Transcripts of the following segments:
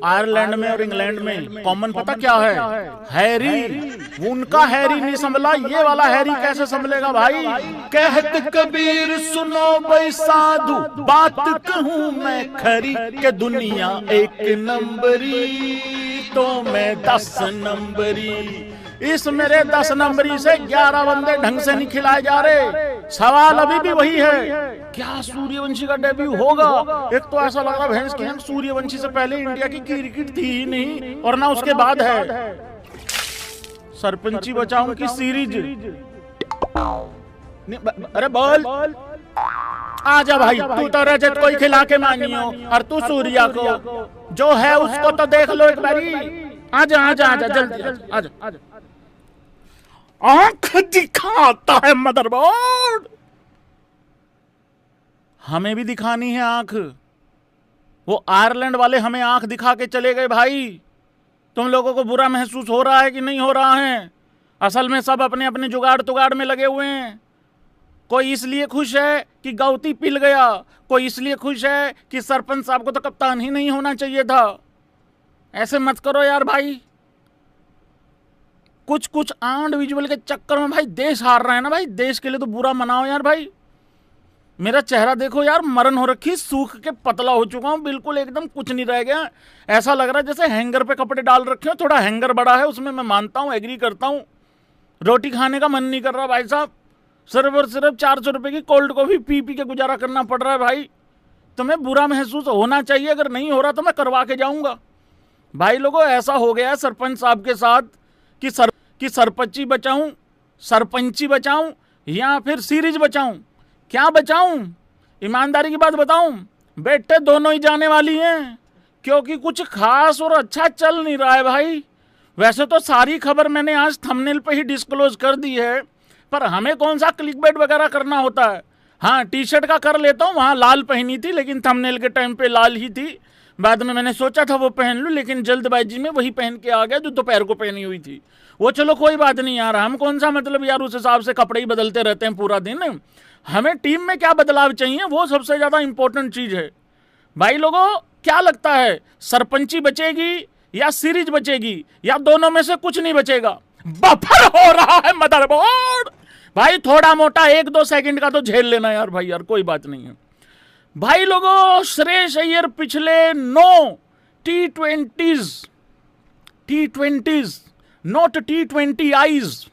Ireland में और England में कॉमन पता क्या है? हैरी। उनका हैरी नहीं संभला, ये वाला हैरी कैसे संभलेगा भाई? कहत कबीर सुनो भाई साधु, बात कहूं मैं खरी, के दुनिया एक नंबरी तो मैं 10 नंबरी। इस मेरे 10 नंबरी से 11 बंदे ढंग से नहीं खिलाए जा रहे। सवाल अभी भी वही है, क्या सूर्यवंशी का डेब्यू होगा? एक तो ऐसा लग रहा भैंस की सूर्यवंशी से पहले इंडिया की क्रिकेट थी ही नहीं, और ना उसके बाद है। सरपंची बचाऊं की सीरीज? अरे बोल, आजा भाई, तू तो रजत को ही खिला के मानियो, और तू सूर्या को, जो है उसको तो देख लो एक बारी। आजा आजा आजा जल्दी आजा आजा। आंख दिखाता है मदरबोर्ड। हमें भी दिखानी है आंख। वो आयरलैंड वाले हमें आंख दिखा के चले गए भाई। तुम लोगों को बुरा महसूस हो रहा है कि नहीं हो रहा है? असल में सब अपने अपने जुगाड़ तुगाड़ में लगे हुए हैं। कोई इसलिए खुश है कि गौती पिल गया, कोई इसलिए खुश है कि सरपंच साहब को तो कप्तान ही नहीं होना चाहिए था। ऐसे मत करो यार भाई। कुछ कुछ आंड विजुअल के चक्कर में भाई देश हार रहा है ना भाई। देश के लिए तो बुरा मनाओ यार भाई। मेरा चेहरा देखो यार, मरण हो रखी, सूख के पतला हो चुका हूं बिल्कुल, एकदम कुछ नहीं रह गया। ऐसा लग रहा है जैसे हैंगर पे कपड़े डाल रखे हो। थोड़ा हैंगर बड़ा है उसमें, मैं मानता हूं, एग्री करता हूं। रोटी खाने का मन नहीं कर रहा भाई साहब। सिर्फ और सिर्फ 400 रुपए की कोल्ड कॉफी पी पी के गुजारा करना पड़ रहा है भाई। तुम्हें बुरा महसूस होना चाहिए, अगर नहीं हो रहा तो मैं करवा के जाऊंगा। भाई लोगों, ऐसा हो गया है सरपंच साहब के साथ कि सरपंची बचाऊं, सरपंची बचाऊं या फिर सीरीज बचाऊं? क्या बचाऊं? ईमानदारी की बात बताऊं, बेटे दोनों ही जाने वाली हैं, क्योंकि कुछ खास और अच्छा चल नहीं रहा है भाई। वैसे तो सारी खबर मैंने आज थंबनेल पे ही डिस्क्लोज कर दी है, पर हमें कौन सा क्लिकबेट वगैरह करना होता है। हाँ, टी शर्ट का कर लेता हूँ, वहाँ लाल पहनी थी, लेकिन थंबनेल के टाइम पे लाल ही थी। बाद में मैंने सोचा था वो पहन लूँ, लेकिन जल्दबाजी में वही पहन के आ गया जो दोपहर को पहनी हुई थी। वो चलो कोई बात नहीं यार, हम कौन सा मतलब यार उस हिसाब से कपड़े ही बदलते रहते हैं पूरा दिन। हमें टीम में क्या बदलाव चाहिए, वो सबसे ज़्यादा इंपॉर्टेंट चीज़ है। भाई लोगों, क्या लगता है, सरपंची बचेगी या सीरीज बचेगी, या दोनों में से कुछ नहीं बचेगा? बफर हो रहा है मदरबोर्ड। भाई थोड़ा मोटा 1-2 सेकंड का तो झेल लेना यार भाई, यार कोई बात नहीं है। भाई लोगों, श्रेयस अय्यर पिछले 9 T20s not T20 eyes,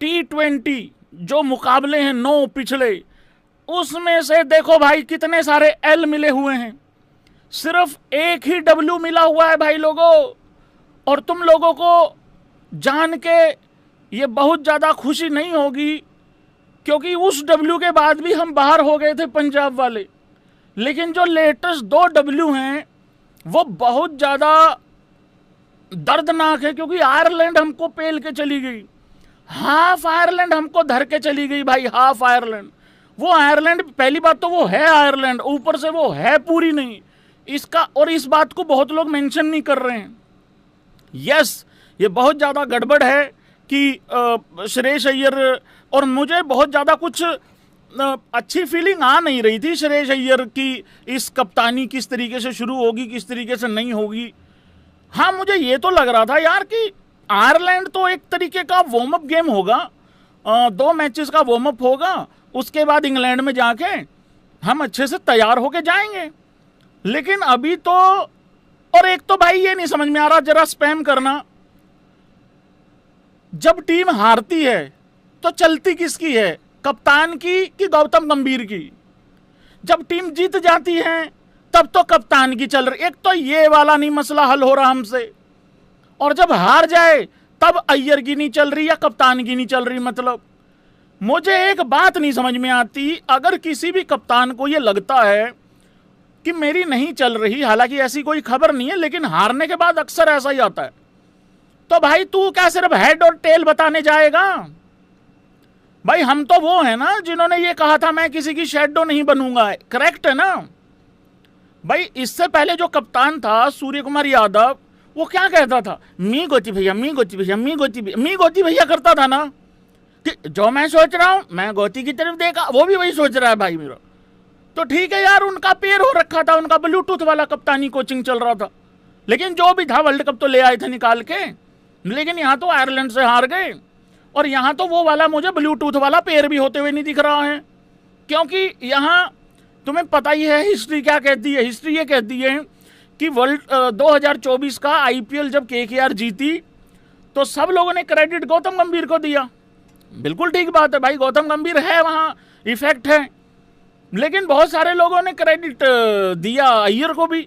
T20 जो मुकाबले हैं 9 पिछले, उसमें से देखो भाई कितने सारे एल मिले हुए हैं, सिर्फ एक ही डब्ल्यू मिला हुआ है भाई लोगों। और तुम लोगों को जान के ये बहुत ज़्यादा खुशी नहीं होगी, क्योंकि उस डब्ल्यू के बाद भी हम बाहर हो गए थे पंजाब वाले। लेकिन जो लेटेस्ट 2 डब्ल्यू हैं वो बहुत ज़्यादा दर्दनाक है, क्योंकि आयरलैंड हमको पेल के चली गई। हाफ आयरलैंड हमको धर के चली गई भाई, हाफ आयरलैंड। वो आयरलैंड, पहली बात तो वो है आयरलैंड, ऊपर से वो है पूरी नहीं इसका। और इस बात को बहुत लोग मेंशन नहीं कर रहे हैं। यस, ये बहुत ज़्यादा गड़बड़ है कि श्रेयस अय्यर, और मुझे बहुत ज़्यादा कुछ अच्छी फीलिंग आ नहीं रही थी श्रेयस अय्यर की इस कप्तानी किस तरीके से शुरू होगी, किस तरीके से नहीं होगी। हाँ, मुझे ये तो लग रहा था यार कि आयरलैंड तो एक तरीके का वार्म अप गेम होगा, 2 मैचेस का वार्म अप होगा, उसके बाद इंग्लैंड में जाके हम अच्छे से तैयार होके जाएंगे। लेकिन अभी तो, और एक तो भाई ये नहीं समझ में आ रहा, जरा स्पैम करना, जब टीम हारती है तो चलती किसकी है, कप्तान की कि गौतम गंभीर की? जब टीम जीत जाती है तब तो कप्तान की चल रही। एक तो ये वाला नहीं मसला हल हो रहा हमसे, और जब हार जाए तब अय्यर की नहीं चल रही या कप्तान की नहीं चल रही। मतलब मुझे एक बात नहीं समझ में आती, अगर किसी भी कप्तान को ये लगता है कि मेरी नहीं चल रही, हालांकि ऐसी कोई खबर नहीं है, लेकिन हारने के बाद अक्सर ऐसा ही आता है, तो भाई तू क्या सिर्फ हेड और टेल बताने जाएगा? भाई हम तो वो है ना जिन्होंने ये कहा था मैं किसी की शैडो नहीं बनूंगा, करेक्ट है ना भाई? इससे पहले जो कप्तान था सूर्य कुमार यादव, वो क्या कहता था, मी गोती भैया, मी गोती भैया, मी गोती भैया करता था ना, कि जो मैं सोच रहा हूं मैं गोती की तरफ देखा, वो भी वही सोच रहा है भाई मेरा। तो ठीक है यार, उनका पेयर हो रखा था, उनका ब्लूटूथ वाला कप्तानी कोचिंग चल रहा था, लेकिन जो भी था वर्ल्ड कप तो ले आए थे निकाल के। लेकिन यहाँ तो आयरलैंड से हार गए, और यहाँ तो वो वाला मुझे ब्लूटूथ वाला पेयर भी होते हुए नहीं दिख रहा है। क्योंकि यहाँ तुम्हें पता ही है हिस्ट्री क्या कहती है। हिस्ट्री ये कहती है कि वर्ल्ड 2024 का आईपीएल जब केकेआर जीती तो सब लोगों ने क्रेडिट गौतम गंभीर को दिया। बिल्कुल ठीक बात है भाई, गौतम गंभीर है, वहाँ इफेक्ट है। लेकिन बहुत सारे लोगों ने क्रेडिट दिया अय्यर को भी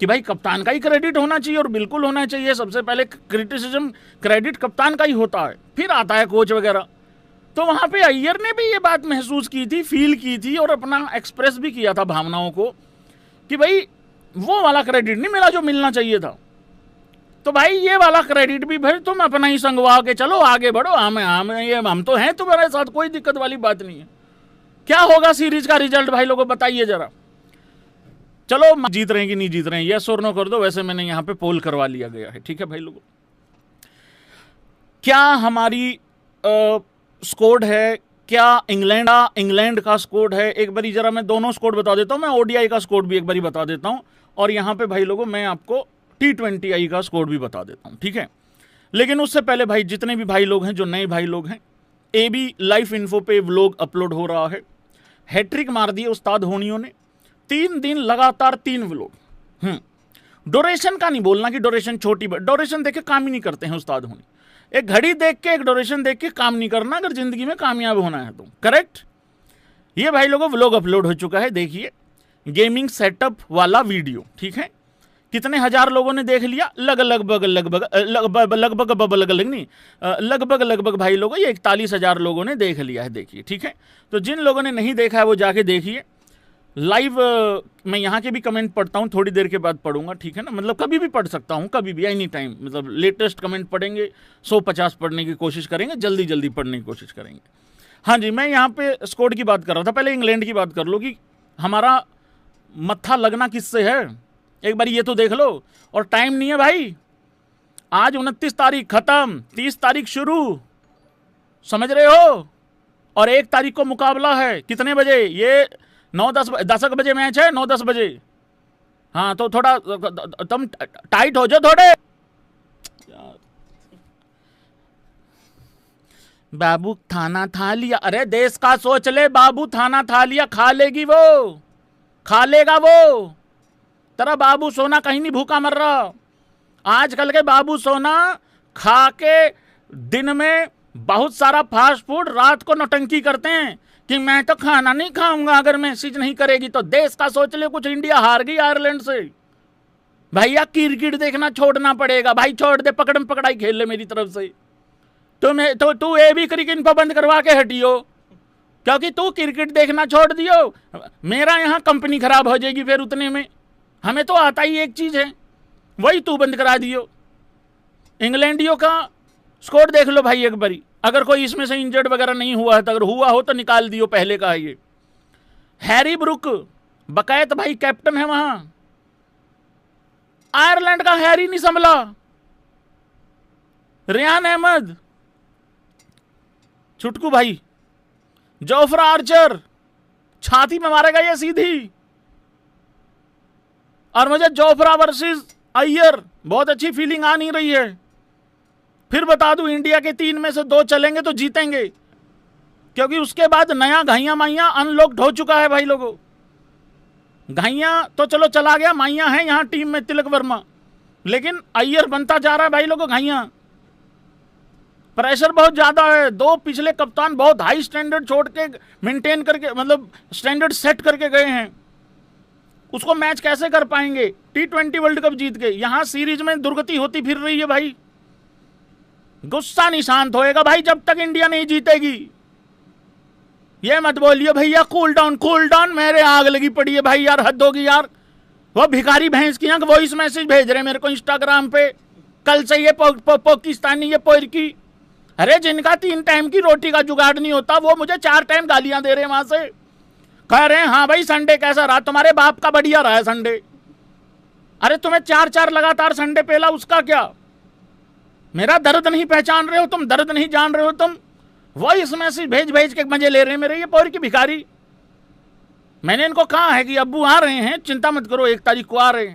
कि भाई कप्तान का ही क्रेडिट होना चाहिए, और बिल्कुल होना चाहिए। सबसे पहले क्रिटिसिज्म क्रेडिट कप्तान का ही होता है, फिर आता है कोच वगैरह। तो वहाँ पे अय्यर ने भी ये बात महसूस की थी, फील की थी, और अपना एक्सप्रेस भी किया था भावनाओं को कि भाई वो वाला क्रेडिट नहीं मिला जो मिलना चाहिए था। तो भाई ये वाला क्रेडिट भी भाई तुम अपना ही संगवा के चलो, आगे बढ़ो। हम तो हैं तुम्हारे साथ, कोई दिक्कत वाली बात नहीं है। क्या होगा सीरीज का रिजल्ट भाई लोगों बताइए जरा। चलो जीत रहे हैं कि नहीं जीत रहे हैं, यस और नो कर दो। वैसे मैंने यहाँ पे पोल करवा लिया गया है, ठीक है भाई लोगों। क्या हमारी स्कोर है, क्या इंग्लैंड का स्कोर है? एक बारी जरा मैं दोनों स्कोर बता देता हूँ, मैं ओडीआई का स्कोर भी एक बारी बता देता हूँ, और यहाँ पे भाई लोगों मैं आपको T20I का स्कोर भी बता देता हूँ, ठीक है। लेकिन उससे पहले भाई जितने भी भाई लोग हैं, जो नए भाई लोग हैं, AB लाइफ इन्फो पे व्लॉग अपलोड हो रहा है। हैट्रिक मार दिए उस्ताद होनियों ने, 3 दिन लगातार 3 व्लॉग। डोरेशन का नहीं बोलना कि डोरेशन छोटी, डोरेशन देख के काम ही नहीं करते हैं उस्ताद होनी। एक घड़ी देख के, एक डोरेशन देख के काम नहीं करना अगर जिंदगी में कामयाब होना है तो, करेक्ट। ये भाई लोगों व्लॉग अपलोड हो चुका है, देखिए गेमिंग सेटअप वाला वीडियो, ठीक है। कितने हजार लोगों ने देख लिया? लगभग भाई लोगों ये 41,000 लोगों ने देख लिया है, देखिए, ठीक है। तो जिन लोगों ने नहीं देखा है वो जाके देखिए लाइव। मैं यहाँ के भी कमेंट पढ़ता हूँ, थोड़ी देर के बाद पढ़ूंगा, ठीक है ना। मतलब कभी भी पढ़ सकता हूँ, कभी भी, एनी टाइम। मतलब लेटेस्ट कमेंट पढ़ेंगे, 150 पढ़ने की कोशिश करेंगे, जल्दी जल्दी पढ़ने की कोशिश करेंगे। हाँ जी, मैं यहाँ पे स्कोर की बात कर रहा था। पहले इंग्लैंड की बात कर लो कि हमारा मत्था लगना किससे है, एक बार ये तो देख लो। और टाइम नहीं है भाई, आज 29 तारीख खत्म, 30 तारीख शुरू, समझ रहे हो। और 1 तारीख को मुकाबला है, कितने बजे? ये 9-10 बजे मैच है, 9-10 बजे। हाँ तो थोड़ा तुम टाइट हो जाओ थोड़े। बाबू थाना था लिया, अरे देश का सोच ले बाबू, थाना था लिया, खा लेगी वो, खा लेगा वो। तेरा बाबू सोना कहीं नहीं भूखा मर रहा। आजकल के बाबू सोना खा के दिन में बहुत सारा फास्ट फूड, रात को नौटंकी करते हैं कि मैं तो खाना नहीं खाऊंगा अगर मैसेज नहीं करेगी तो। देश का सोच ले कुछ, इंडिया हार गई आयरलैंड से। भैया क्रिकेट देखना छोड़ना पड़ेगा भाई, छोड़ दे, पकड़म पकड़ाई खेल ले मेरी तरफ से। तो तू ये भी क्रिकेट पर बंद करवा के हटियो, क्योंकि तू क्रिकेट देखना छोड़ दियो, मेरा यहाँ कंपनी खराब हो जाएगी फिर उतने में। हमें तो आता ही एक चीज है, वही तू बंद करा दियो। इंग्लैंडियों का स्कोर देख लो भाई एक बारी, अगर कोई इसमें से इंजर्ड वगैरह नहीं हुआ है तो, अगर हुआ हो तो निकाल दियो, पहले का है ये। हैरी ब्रुक बकायत भाई कैप्टन है वहां, आयरलैंड का हैरी नहीं संभला। रियान अहमद, छुटकू भाई, जोफ्रा आर्चर, छाती में मारेगा ये सीधी। और मुझे जोफ्रा वर्सेस अय्यर बहुत अच्छी फीलिंग आ नहीं रही है। फिर बता दूं, इंडिया के 3 में से 2 चलेंगे तो जीतेंगे, क्योंकि उसके बाद नया घाइया माइया अनलॉक्ड हो चुका है भाई लोगों। घाइया तो चलो चला गया, माइया है यहाँ टीम में तिलक वर्मा, लेकिन अय्यर बनता जा रहा है भाई लोगों घाइया। प्रेशर बहुत ज्यादा है, 2 पिछले कप्तान बहुत हाई स्टैंडर्ड छोड़ के मेंटेन करके, मतलब स्टैंडर्ड सेट करके गए हैं, उसको मैच कैसे कर पाएंगे? T20 वर्ल्ड कप जीत के यहां सीरीज में दुर्गति होती फिर रही है भाई। गुस्सा नहीं शांत होएगा भाई जब तक इंडिया नहीं जीतेगी। ये मत बोलिए भैया कूल डाउन, मेरे आग लगी पड़ी है भाई, यार हद होगी यार। वो भिखारी भैंस की वॉइस मैसेज भेज रहे मेरे को इंस्टाग्राम पे, कल से ये पाकिस्तानी, ये पोर की। अरे जिनका 3 टाइम की रोटी का जुगाड़ नहीं होता वो मुझे 4 टाइम गालियां दे रहे हैं वहां से, कह रहे हैं हाँ भाई संडे कैसा रहा? तुम्हारे बाप का बढ़िया रहा है संडे। अरे तुम्हें 4 लगातार संडे पेला, उसका क्या? मेरा दर्द नहीं पहचान रहे हो तुम, दर्द नहीं जान रहे हो तुम। वॉइस मैसेज भेज के मजे ले रहे हैं मेरे ये पोर की भिखारी। मैंने इनको कहा है कि अब्बू आ रहे हैं, चिंता मत करो, 1 तारीख को आ रहे हैं।